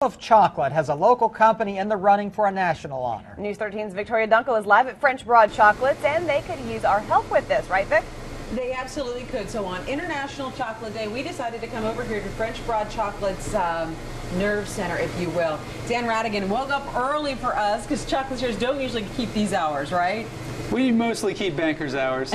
Of chocolate has a local company in the running for a national honor. News 13's Victoria Dunkel is live at French Broad Chocolates, and they could use our help with this, right, Vic? They absolutely could. So on International Chocolate Day, we decided to come over here to French Broad Chocolate's nerve center, if you will. Dan Radigan woke up early for us because chocolatiers don't usually keep these hours, right? We mostly keep bankers' hours.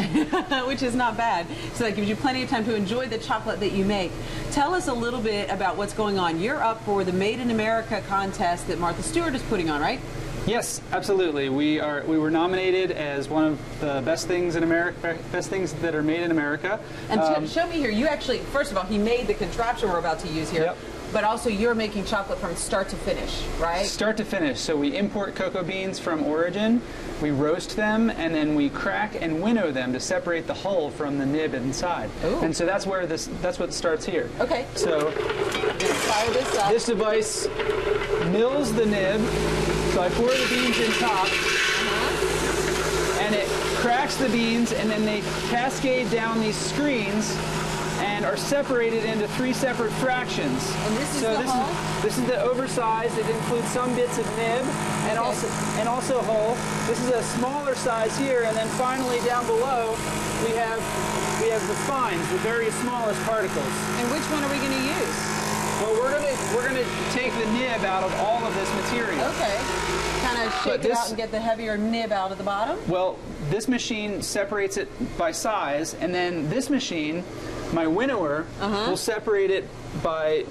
Which is not bad. So that gives you plenty of time to enjoy the chocolate that you make. Tell us a little bit about what's going on. You're up for the Made in America contest that Martha Stewart is putting on, right? Yes, absolutely. We were nominated as one of the best things in America, best things that are made in America. And show me here. You actually, first of all, he made the contraption we're about to use here. Yep. But also you're making chocolate from start to finish, right? Start to finish. So we import cocoa beans from origin, we roast them, and then we crack and winnow them to separate the hull from the nib inside. Ooh. And so that's what starts here. Okay. So fire this up. This device mills the nib. So I pour the beans in top, and it cracks the beans, and then they cascade down these screens and are separated into 3 separate fractions. And this is the hull? This is the oversized. It includes some bits of nib and also hull. This is a smaller size here, and then finally down below we have the fines, the very smallest particles. And which one are we going to use? Well, we're gonna take the nib out of all of this material. Okay. Kind of shake it out and get the heavier nib out of the bottom? Well, this machine separates it by size, and then this machine, my winnower, will separate it by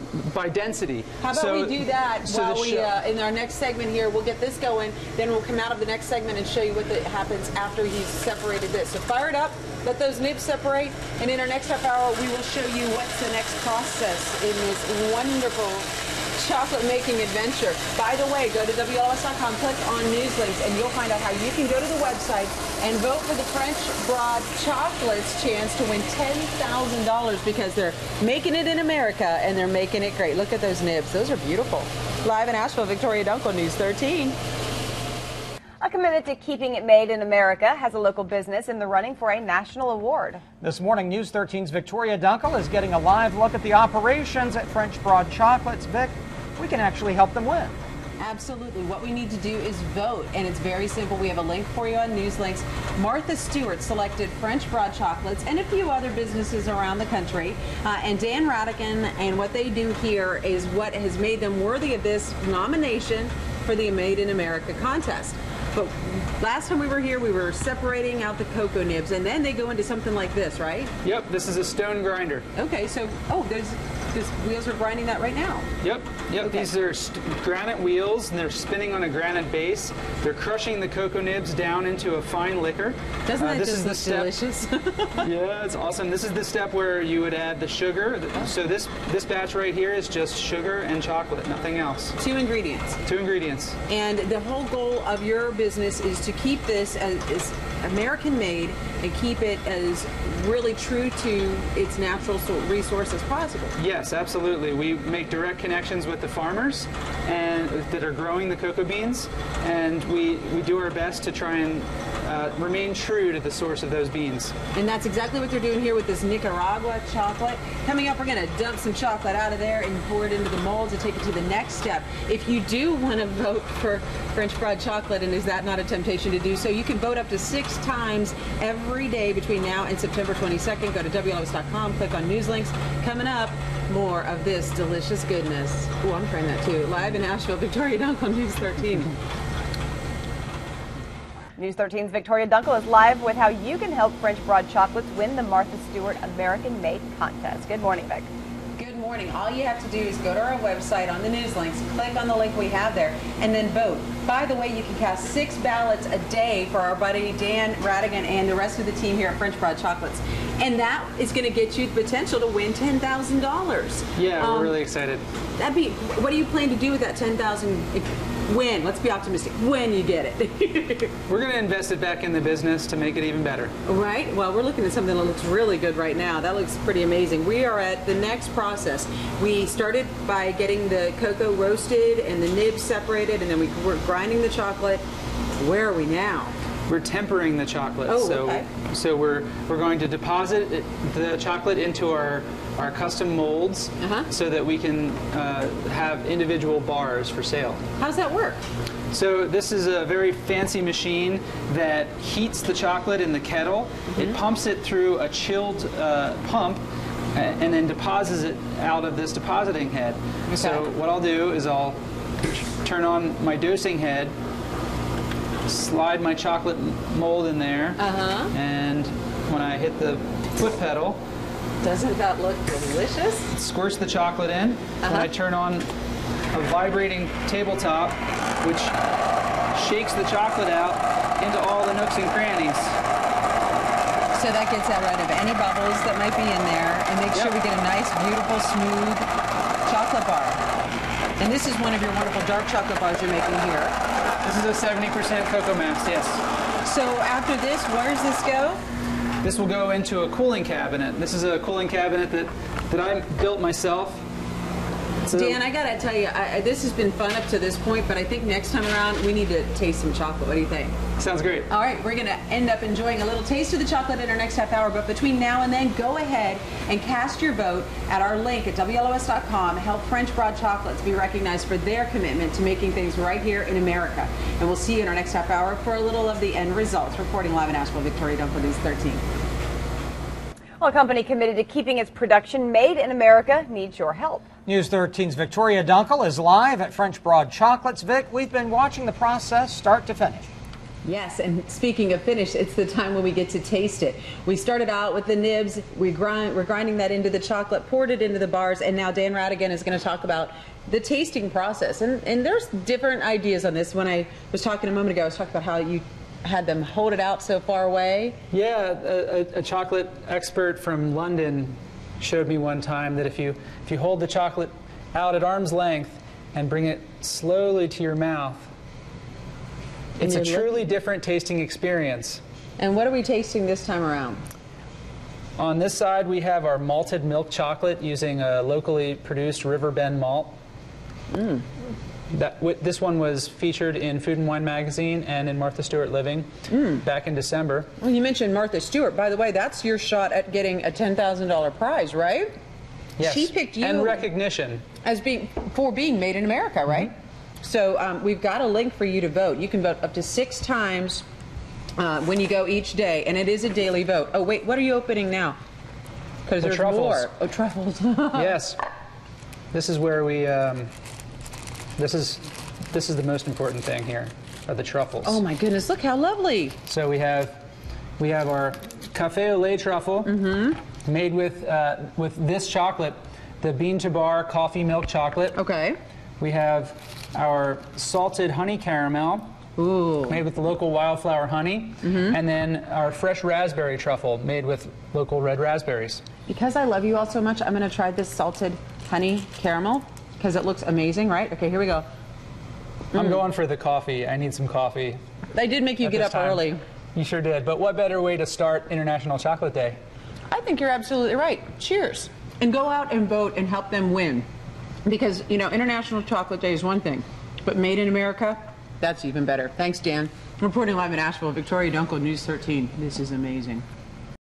density. How about we do that while we, in our next segment here, we'll get this going, then we'll come out of the next segment and show you what happens after he's separated this. So fire it up, let those nibs separate, and in our next half hour, we will show you what's the next process in this wonderful chocolate making adventure. By the way, go to WLOS.com, click on news links, and you'll find out how you can go to the website and vote for the French Broad Chocolates chance to win $10,000 because they're making it in America and they're making it great. Look at those nibs. Those are beautiful. Live in Asheville, Victoria Dunkel, News 13. A commitment to keeping it made in America has a local business in the running for a national award. This morning, News 13's Victoria Dunkel is getting a live look at the operations at French Broad Chocolates. Vic, we can actually help them win. Absolutely. What we need to do is vote, and it's very simple. We have a link for you on News Links. Martha Stewart selected French Broad Chocolates and a few other businesses around the country, and Dan Radigan, and what they do here is what has made them worthy of this nomination for the Made in America contest. But last time we were here, we were separating out the cocoa nibs, and then they go into something like this, right? Yep, this is a stone grinder. Okay, so, there's wheels are grinding that right now. Yep. Okay. These are granite wheels, and they're spinning on a granite base. They're crushing the cocoa nibs down into a fine liquor. Doesn't that just look delicious? Yeah, it's awesome. This is the step where you would add the sugar. So this batch right here is just sugar and chocolate, nothing else. 2 ingredients. 2 ingredients. And the whole goal of your business is to keep this as American made and keep it as really true to its natural resource as possible. Yes, absolutely. We make direct connections with the farmers and that are growing the cocoa beans, and we do our best to try and remain true to the source of those beans. And that's exactly what they're doing here with this Nicaragua chocolate. Coming up, we're going to dump some chocolate out of there and pour it into the molds to take it to the next step. If you do want to vote for French Broad Chocolate, and is that not a temptation to do so, you can vote up to 6 times every day between now and September 22nd. Go to WLOS.com, click on News Links. Coming up, more of this delicious goodness. Oh, I'm trying that too. Live in Asheville, Victoria Dunkel, News 13. News 13's Victoria Dunkel is live with how you can help French Broad Chocolates win the Martha Stewart American Made contest. Good morning, Vic. Good morning. All you have to do is go to our website on the news links, click on the link we have there, and then vote. By the way, you can cast 6 ballots a day for our buddy Dan Radigan and the rest of the team here at French Broad Chocolates. And that is going to get you the potential to win $10,000. Yeah, we're really excited. What do you plan to do with that $10,000? When? Let's be optimistic. When you get it. We're going to invest it back in the business to make it even better. Right? Well, we're looking at something that looks really good right now. That looks pretty amazing. We are at the next process. We started by getting the cocoa roasted and the nibs separated, and then we were grinding the chocolate. Where are we now? We're tempering the chocolate. Oh, okay. So we're going to deposit the chocolate into our our custom molds so that we can have individual bars for sale. How's that work? So this is a very fancy machine that heats the chocolate in the kettle. It pumps it through a chilled pump and then deposits it out of this depositing head. Okay. So what I'll do is I'll turn on my dosing head, slide my chocolate mold in there, and when I hit the foot pedal, doesn't that look delicious? Squirts the chocolate in. When I turn on a vibrating tabletop, which shakes the chocolate out into all the nooks and crannies. So that gets rid of any bubbles that might be in there and makes sure we get a nice, beautiful, smooth chocolate bar. And this is one of your wonderful dark chocolate bars you're making here. This is a 70% cocoa mass, yes. So after this, where does this go? This will go into a cooling cabinet. This is a cooling cabinet that I built myself. So Dan, I gotta tell you, this has been fun up to this point, but I think next time around we need to taste some chocolate. What do you think? Sounds great. All right, we're gonna end up enjoying a little taste of the chocolate in our next half hour, but between now and then, go ahead and cast your vote at our link at WLOS.com. Help French Broad Chocolates be recognized for their commitment to making things right here in America. And we'll see you in our next half hour for a little of the end results. Reporting live in Asheville, Victoria Dunkel, News 13. Well, a company committed to keeping its production made in America needs your help. News 13's Victoria Dunkel is live at French Broad Chocolates. Vic, we've been watching the process start to finish. Yes, and speaking of finish, it's the time when we get to taste it. We started out with the nibs, we're grinding that into the chocolate, poured it into the bars, and now Dan Radigan is going to talk about the tasting process. And there's different ideas on this. When I was talking a moment ago, I was talking about how you had them hold it out so far away. Yeah, a chocolate expert from London showed me one time that if you hold the chocolate out at arm's length and bring it slowly to your mouth, it's a truly different tasting experience. And what are we tasting this time around? On this side, we have our malted milk chocolate using a locally produced Riverbend malt. This one was featured in Food and Wine magazine and in Martha Stewart Living back in December. Well, you mentioned Martha Stewart. By the way, that's your shot at getting a $10,000 prize, right? Yes. She picked you and recognition as being made in America, right? So we've got a link for you to vote. You can vote up to 6 times when you go each day, and it is a daily vote. Oh wait, what are you opening now? Because there's truffles. more. Oh, truffles. Yes. This is where we. This is the most important thing here, are the truffles. Oh my goodness! Look how lovely. So we have our café au lait truffle, made with this chocolate, the bean to bar coffee milk chocolate. Okay. We have our salted honey caramel, made with the local wildflower honey, and then our fresh raspberry truffle, made with local red raspberries. Because I love you all so much, I'm going to try this salted honey caramel because it looks amazing, right? Okay, here we go. I'm going for the coffee. I need some coffee. They did make you get up early. You sure did. But what better way to start International Chocolate Day? I think you're absolutely right. Cheers. And go out and vote and help them win. Because, you know, International Chocolate Day is one thing, but made in America, that's even better. Thanks, Dan. Reporting live in Asheville, Victoria Dunkel, News 13. This is amazing.